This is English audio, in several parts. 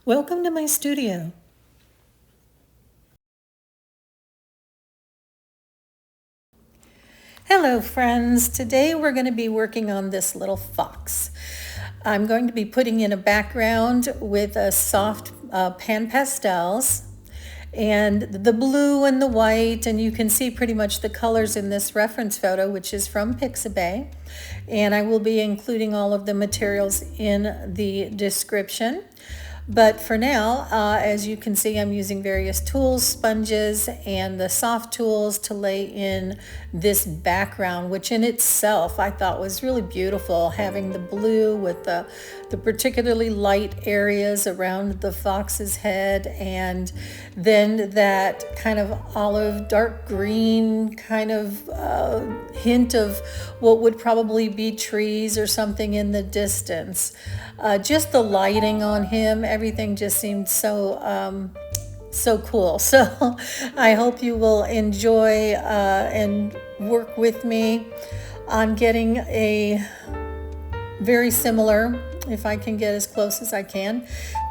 Welcome to my studio. Hello friends, today we're going to be working on this little fox. I'm going to be putting in a background with a soft pan pastels and the blue and the white, and you can see pretty much the colors in this reference photo, which is from Pixabay. And I will be including all of the materials in the description. But for now, as you can see, I'm using various tools, sponges, and the soft tools to lay in this background, which in itself I thought was really beautiful, having the blue with the particularly light areas around the fox's head, and then that kind of olive, dark green kind of hint of what would probably be trees or something in the distance. Just the lighting on him, everything just seemed so cool. So I hope you will enjoy and work with me on getting a very similar, if I can get as close as I can,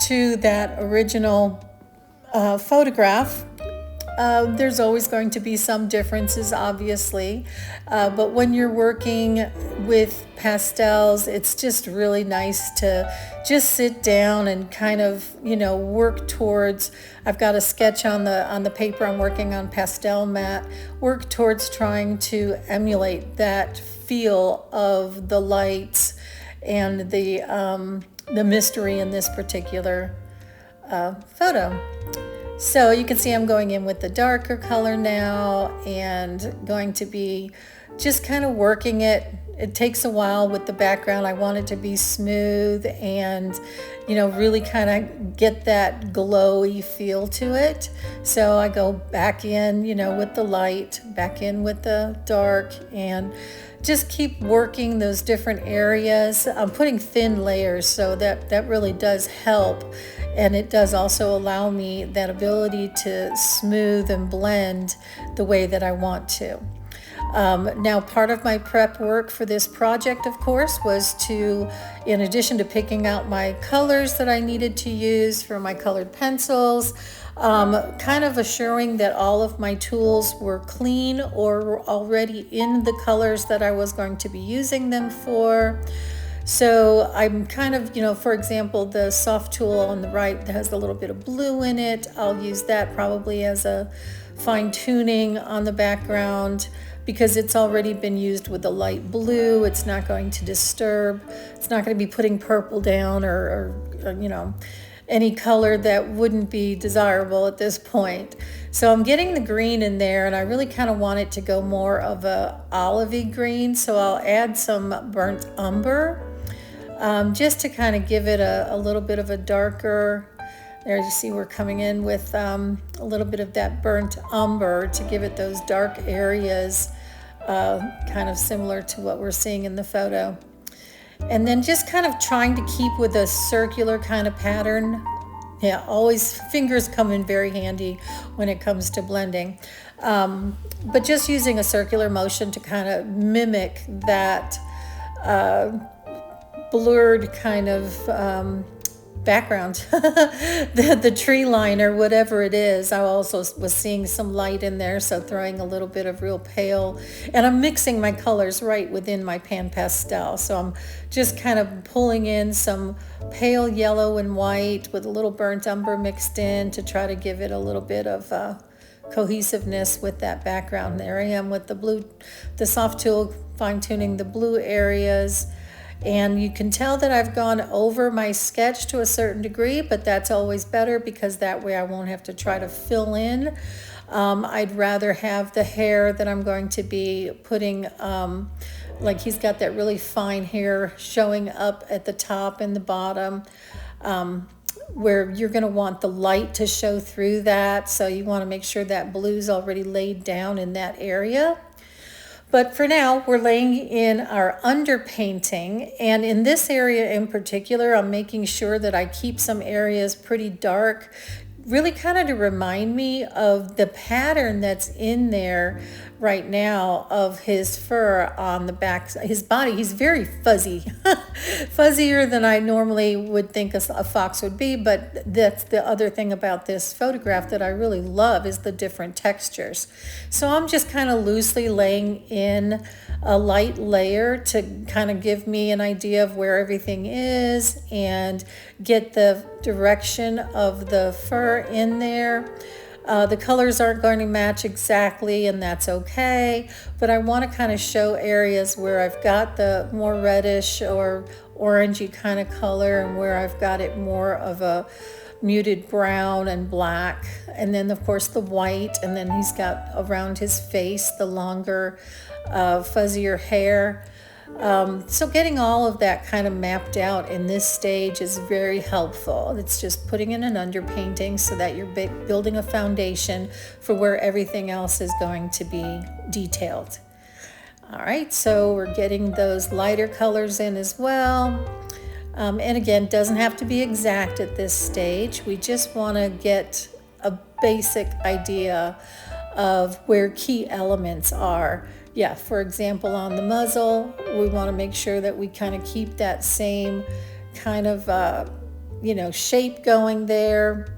to that original photograph. There's always going to be some differences, obviously, but when you're working with pastels, it's just really nice to just sit down and kind of, work towards. I've got a sketch on the paper I'm working on, Pastelmat, work towards trying to emulate that feel of the lights and the mystery in this particular photo. So you can see I'm going in with the darker color now and going to be just kind of working it. It takes a while with the background. I want it to be smooth and, really kind of get that glowy feel to it. So I go back in, with the light, back in with the dark, and just keep working those different areas. I'm putting thin layers, so that really does help. And it does also allow me that ability to smooth and blend the way that I want to. Now, part of my prep work for this project, of course, was to, in addition to picking out my colors that I needed to use for my colored pencils, kind of assuring that all of my tools were clean or were already in the colors that I was going to be using them for. So I'm kind of, for example, the soft tool on the right that has a little bit of blue in it, I'll use that probably as a fine tuning on the background because it's already been used with the light blue. It's not going to disturb. It's not going to be putting purple down or any color that wouldn't be desirable at this point. So I'm getting the green in there, and I really kind of want it to go more of a olivey green. So I'll add some burnt umber. Just to kind of give it a little bit of a darker, there you see we're coming in with a little bit of that burnt umber to give it those dark areas, kind of similar to what we're seeing in the photo. And then just kind of trying to keep with a circular kind of pattern. Yeah, always fingers come in very handy when it comes to blending. But just using a circular motion to kind of mimic that blurred kind of background, the tree line or whatever it is. I also was seeing some light in there, so throwing a little bit of real pale, and I'm mixing my colors right within my pan pastel. So I'm just kind of pulling in some pale yellow and white with a little burnt umber mixed in to try to give it a little bit of cohesiveness with that background. There I am with the blue, the soft tool, fine-tuning the blue areas. And you can tell that I've gone over my sketch to a certain degree, but that's always better because that way I won't have to try to fill in. I'd rather have the hair that I'm going to be putting, like he's got that really fine hair showing up at the top and the bottom, where you're going to want the light to show through that. So you want to make sure that blue's already laid down in that area. But for now, we're laying in our underpainting, and in this area in particular, I'm making sure that I keep some areas pretty dark, really kind of to remind me of the pattern that's in there right now of his fur on the back, his body. He's very fuzzy, fuzzier than I normally would think a fox would be, but that's the other thing about this photograph that I really love is the different textures. So I'm just kind of loosely laying in a light layer to kind of give me an idea of where everything is and get the direction of the fur in there. The colors aren't going to match exactly, and that's okay, but I want to kind of show areas where I've got the more reddish or orangey kind of color and where I've got it more of a muted brown and black, and then of course the white, and then he's got around his face the longer fuzzier hair. So getting all of that kind of mapped out in this stage is very helpful. It's just putting in an underpainting so that you're building a foundation for where everything else is going to be detailed. All right, so we're getting those lighter colors in as well. And again, doesn't have to be exact at this stage. We just want to get a basic idea of where key elements are. Yeah, for example, on the muzzle, we want to make sure that we kind of keep that same kind of, shape going there.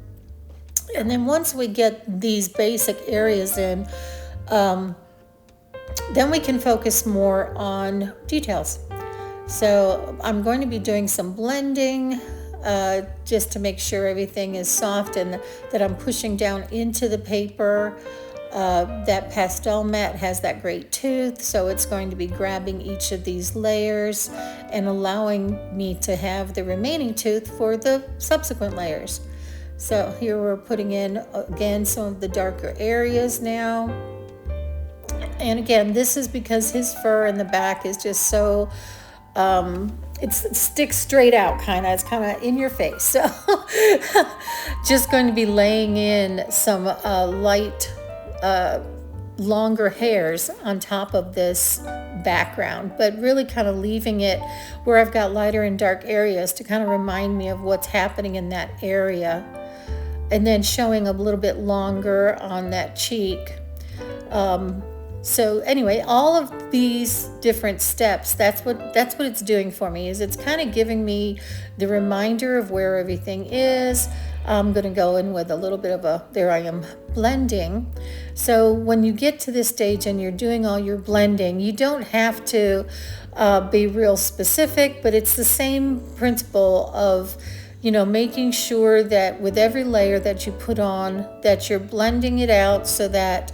And then once we get these basic areas in, then we can focus more on details. So I'm going to be doing some blending just to make sure everything is soft and that I'm pushing down into the paper. That Pastelmat has that great tooth, so it's going to be grabbing each of these layers and allowing me to have the remaining tooth for the subsequent layers. So here we're putting in, again, some of the darker areas now. And again, this is because his fur in the back is just so, it sticks straight out kind of. It's kind of in your face. So just going to be laying in some light longer hairs on top of this background, but really kind of leaving it where I've got lighter and dark areas to kind of remind me of what's happening in that area, and then showing a little bit longer on that cheek. So anyway, all of these different steps, that's what it's doing for me, is it's kind of giving me the reminder of where everything is. I'm going to go in with a little bit of there I am, blending. So when you get to this stage and you're doing all your blending, you don't have to be real specific, but it's the same principle of, making sure that with every layer that you put on, that you're blending it out so that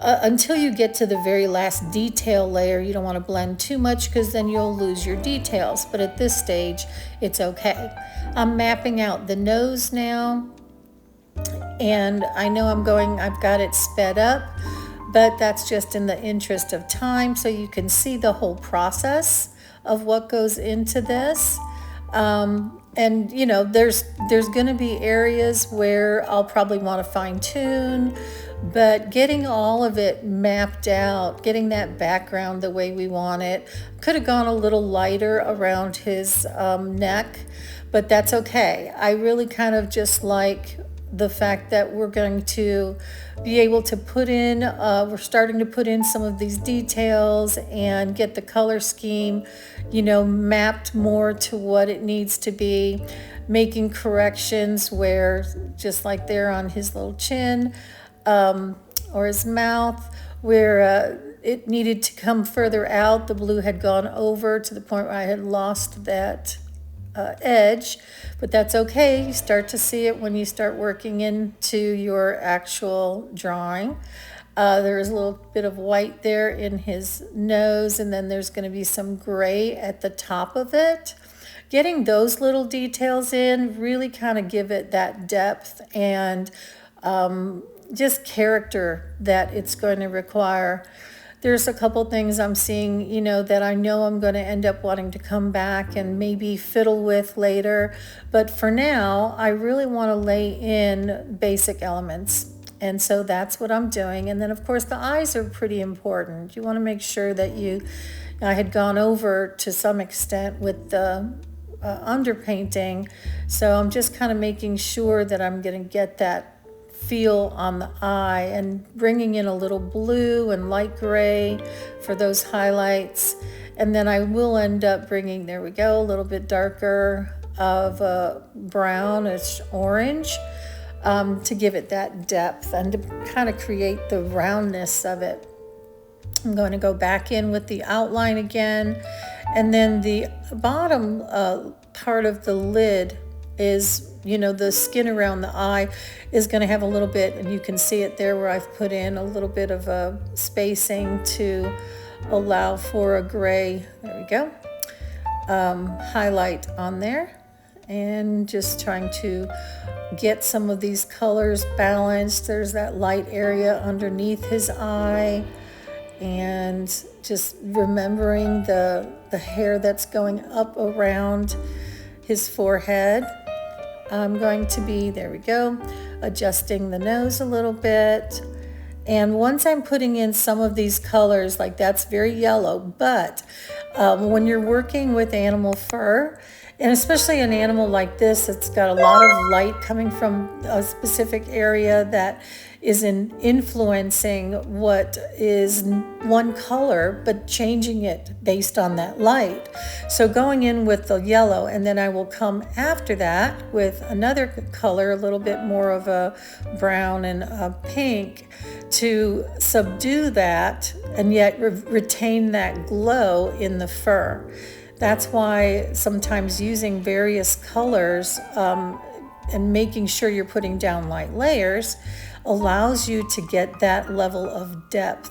until you get to the very last detail layer, you don't want to blend too much because then you'll lose your details. But at this stage, it's okay. I'm mapping out the nose now, and I know I've got it sped up, but that's just in the interest of time so you can see the whole process of what goes into this. And there's going to be areas where I'll probably want to fine tune, but getting all of it mapped out, getting that background the way we want it. Could have gone a little lighter around his neck, but that's okay. I really kind of just like the fact that we're going to be able to we're starting to put in some of these details and get the color scheme, mapped more to what it needs to be, making corrections where, just like there on his little chin, or his mouth, where it needed to come further out. The blue had gone over to the point where I had lost that edge, but that's okay. You start to see it when you start working into your actual drawing. There is a little bit of white there in his nose, and then there's going to be some gray at the top of it. Getting those little details in really kind of give it that depth and just character that it's going to require. There's a couple things I'm seeing, that I know I'm going to end up wanting to come back and maybe fiddle with later. But for now, I really want to lay in basic elements. And so that's what I'm doing. And then, of course, the eyes are pretty important. You want to make sure that I had gone over to some extent with the underpainting. So I'm just kind of making sure that I'm going to get that feel on the eye, and bringing in a little blue and light gray for those highlights. And then I will end up bringing, there we go, a little bit darker of brownish orange to give it that depth and to kind of create the roundness of it. I'm going to go back in with the outline again, and then the bottom part of the lid is, the skin around the eye is going to have a little bit, and you can see it there where I've put in a little bit of a spacing to allow for a gray, there we go, highlight on there, and just trying to get some of these colors balanced. There's that light area underneath his eye, and just remembering the hair that's going up around his forehead. I'm going to be, there we go, adjusting the nose a little bit. And once I'm putting in some of these colors, like that's very yellow, but when you're working with animal fur, and especially an animal like this, it's got a lot of light coming from a specific area that is influencing what is one color, but changing it based on that light. So going in with the yellow, and then I will come after that with another color, a little bit more of a brown and a pink, to subdue that and yet retain that glow in the fur. That's why sometimes using various colors and making sure you're putting down light layers allows you to get that level of depth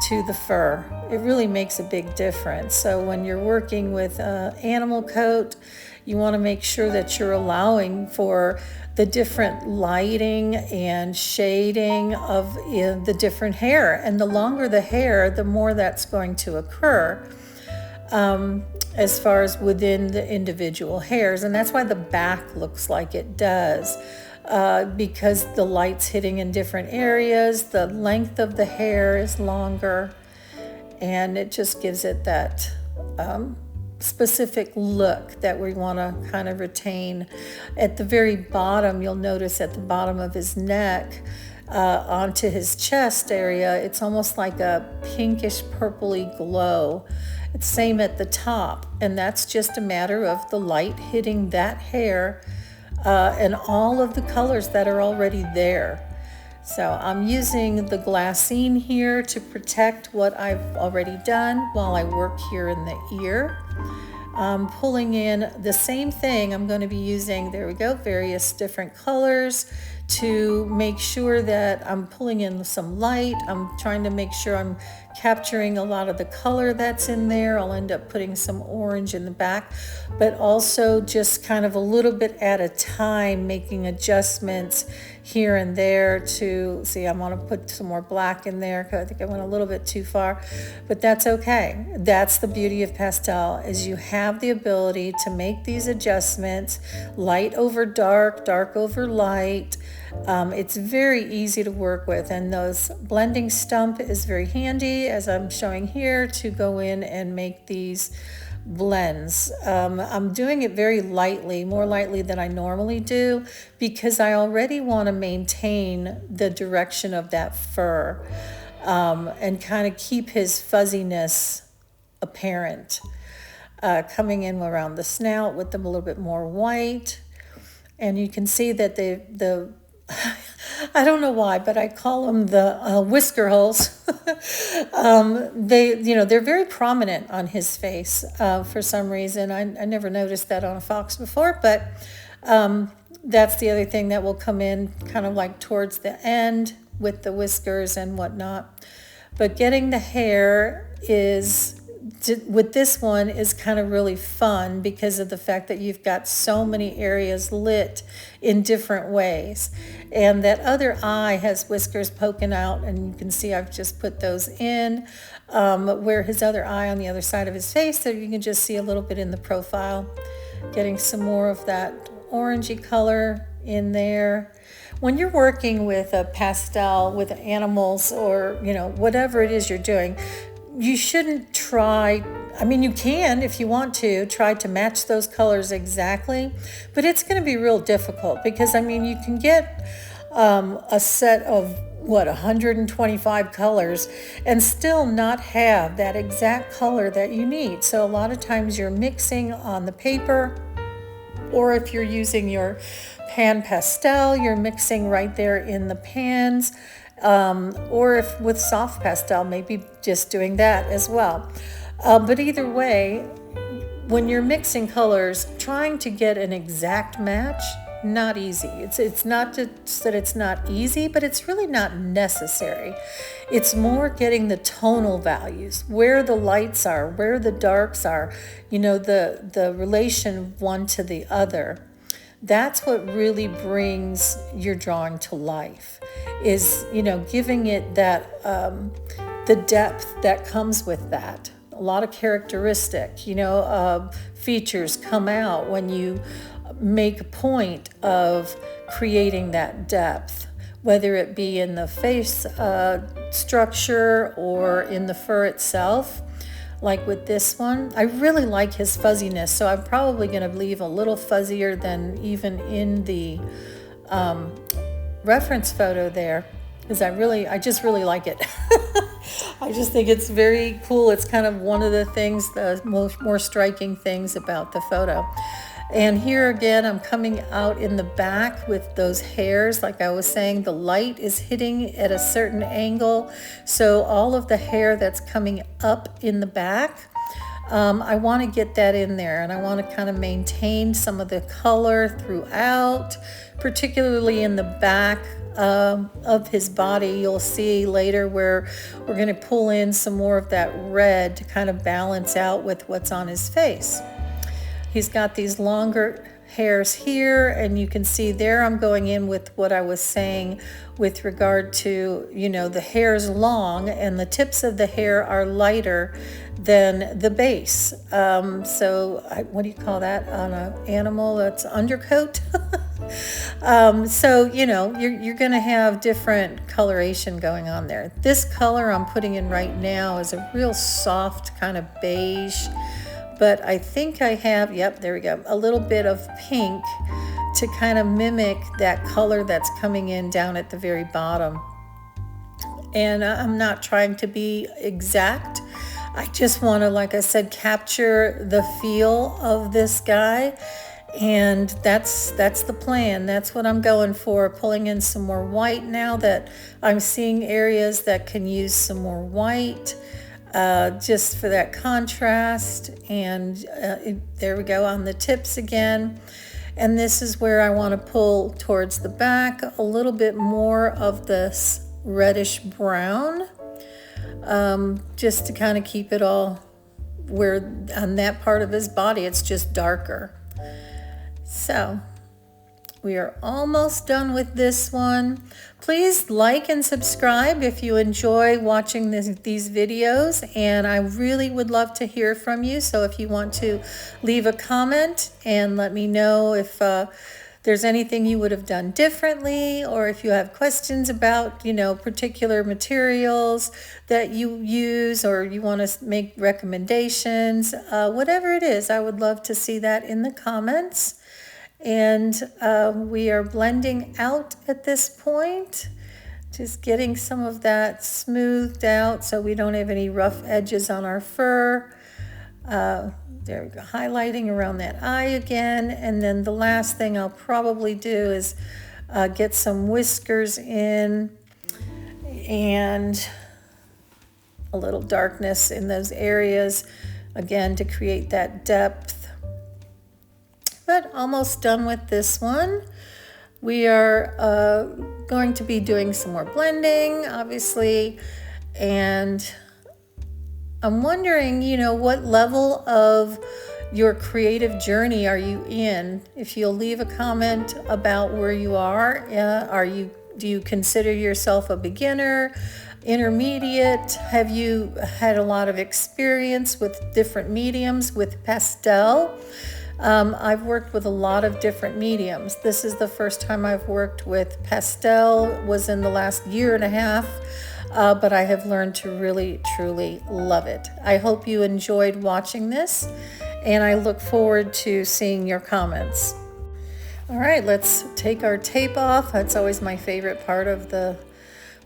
to the fur. It really makes a big difference. So when you're working with an animal coat, you want to make sure that you're allowing for the different lighting and shading of the different hair. And the longer the hair, the more that's going to occur. As far as within the individual hairs. And that's why the back looks like it does, because the light's hitting in different areas, the length of the hair is longer, and it just gives it that specific look that we want to kind of retain. At the very bottom, you'll notice at the bottom of his neck, onto his chest area, it's almost like a pinkish purpley glow. It's same at the top, and that's just a matter of the light hitting that hair and all of the colors that are already there. So I'm using the glassine here to protect what I've already done while I work here in the ear. Pulling in the same thing, I'm going to be using, there we go, various different colors to make sure that I'm pulling in some light. I'm trying to make sure I'm capturing a lot of the color that's in there. I'll end up putting some orange in the back, but also just kind of a little bit at a time, making adjustments here and there to see. I want to put some more black in there because I think I went a little bit too far, but that's okay. That's the beauty of pastel, is you have the ability to make these adjustments, light over dark, dark over light. It's very easy to work with, and those blending stump is very handy, as I'm showing here, to go in and make these blends. I'm doing it very lightly, more lightly than I normally do, because I already want to maintain the direction of that fur and kind of keep his fuzziness apparent. Coming in around the snout with them a little bit more white, and you can see that the I don't know why, but I call them the whisker holes. They're very prominent on his face for some reason. I never noticed that on a fox before, but that's the other thing that will come in kind of like towards the end with the whiskers and whatnot. But getting the hair with this one is kind of really fun because of the fact that you've got so many areas lit in different ways. And that other eye has whiskers poking out, and you can see I've just put those in where his other eye on the other side of his face, so you can just see a little bit in the profile. Getting some more of that orangey color in there. When you're working with a pastel with animals, or whatever it is you're doing, you shouldn't try, you can if you want to try to match those colors exactly, but it's going to be real difficult because you can get a set of 125 colors and still not have that exact color that you need. So a lot of times you're mixing on the paper, or if you're using your Pan Pastel, you're mixing right there in the pans, or if with soft pastel, maybe just doing that as well. But either way, when you're mixing colors, trying to get an exact match, not easy. It's not just that it's not easy, but it's really not necessary. It's more getting the tonal values, where the lights are, where the darks are, the relation of one to the other. That's what really brings your drawing to life, is, giving it that, the depth that comes with that. A lot of characteristic, features come out when you make a point of creating that depth, whether it be in the face structure or in the fur itself. Like with this one, I really like his fuzziness, so I'm probably going to leave a little fuzzier than even in the reference photo there, because I just really like it. I just think it's very cool. It's kind of one of the things, the more striking things about the photo. And here again, I'm coming out in the back with those hairs. Like I was saying, the light is hitting at a certain angle. So all of the hair that's coming up in the back, I want to get that in there. And I want to kind of maintain some of the color throughout, particularly in the back of his body. You'll see later where we're going to pull in some more of that red to kind of balance out with what's on his face. He's got these longer hairs here, and you can see there I'm going in with what I was saying with regard to, the hair's long and the tips of the hair are lighter than the base. What do you call that on an animal? That's undercoat. You're going to have different coloration going on there. This color I'm putting in right now is a real soft kind of beige. But I think I have, there we go, a little bit of pink to kind of mimic that color that's coming in down at the very bottom. And I'm not trying to be exact. I just want to, like I said, capture the feel of this guy. And that's the plan. That's what I'm going for, pulling in some more white now that I'm seeing areas that can use some more white. Just for that contrast. And there we go on the tips again. And this is where I want to pull towards the back a little bit more of this reddish brown, just to kind of keep it all where on that part of his body it's just darker. So we are almost done with this one. Please like and subscribe if you enjoy watching these videos, and I really would love to hear from you. So if you want to leave a comment and let me know if there's anything you would have done differently, or if you have questions about, particular materials that you use, or you want to make recommendations, whatever it is, I would love to see that in the comments. And we are blending out at this point, just getting some of that smoothed out so we don't have any rough edges on our fur. There we go, highlighting around that eye again. And then the last thing I'll probably do is get some whiskers in and a little darkness in those areas, again, to create that depth. But almost done with this one. We are going to be doing some more blending, obviously, and I'm wondering, what level of your creative journey are you in? If you'll leave a comment about where you are, do you consider yourself a beginner, intermediate? Have you had a lot of experience with different mediums, with pastel? I've worked with a lot of different mediums. This is the first time I've worked with pastel, was in the last year and a half, but I have learned to really, truly love it. I hope you enjoyed watching this, and I look forward to seeing your comments. All right, let's take our tape off. That's always my favorite part of the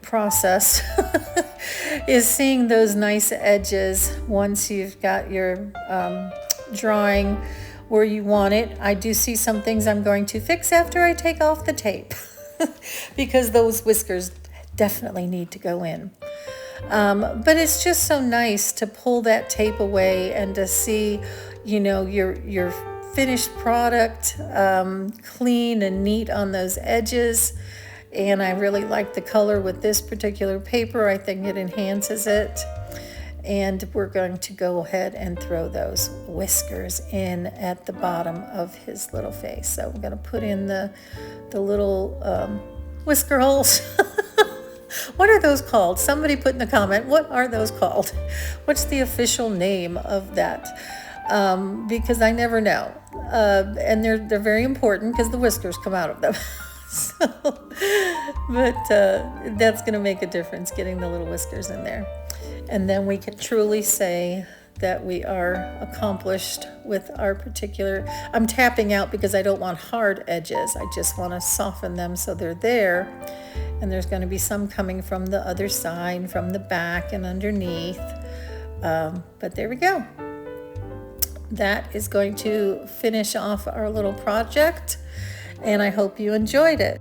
process is seeing those nice edges once you've got your drawing where you want it. I do see some things I'm going to fix after I take off the tape because those whiskers definitely need to go in. But it's just so nice to pull that tape away and to see, you know, your finished product clean and neat on those edges. And I really like the color with this particular paper. I think it enhances it. And we're going to go ahead and throw those whiskers in at the bottom of his little face. So I'm going to put in the little whisker holes. What are those called? Somebody put in the comment, what are those called? What's the official name of that? Because I never know. And they're very important because the whiskers come out of them. But that's going to make a difference, getting the little whiskers in there. And then we can truly say that we are accomplished with our particular, I'm tapping out because I don't want hard edges. I just want to soften them so they're there. And there's going to be some coming from the other side, from the back and underneath. But there we go. That is going to finish off our little project. And I hope you enjoyed it.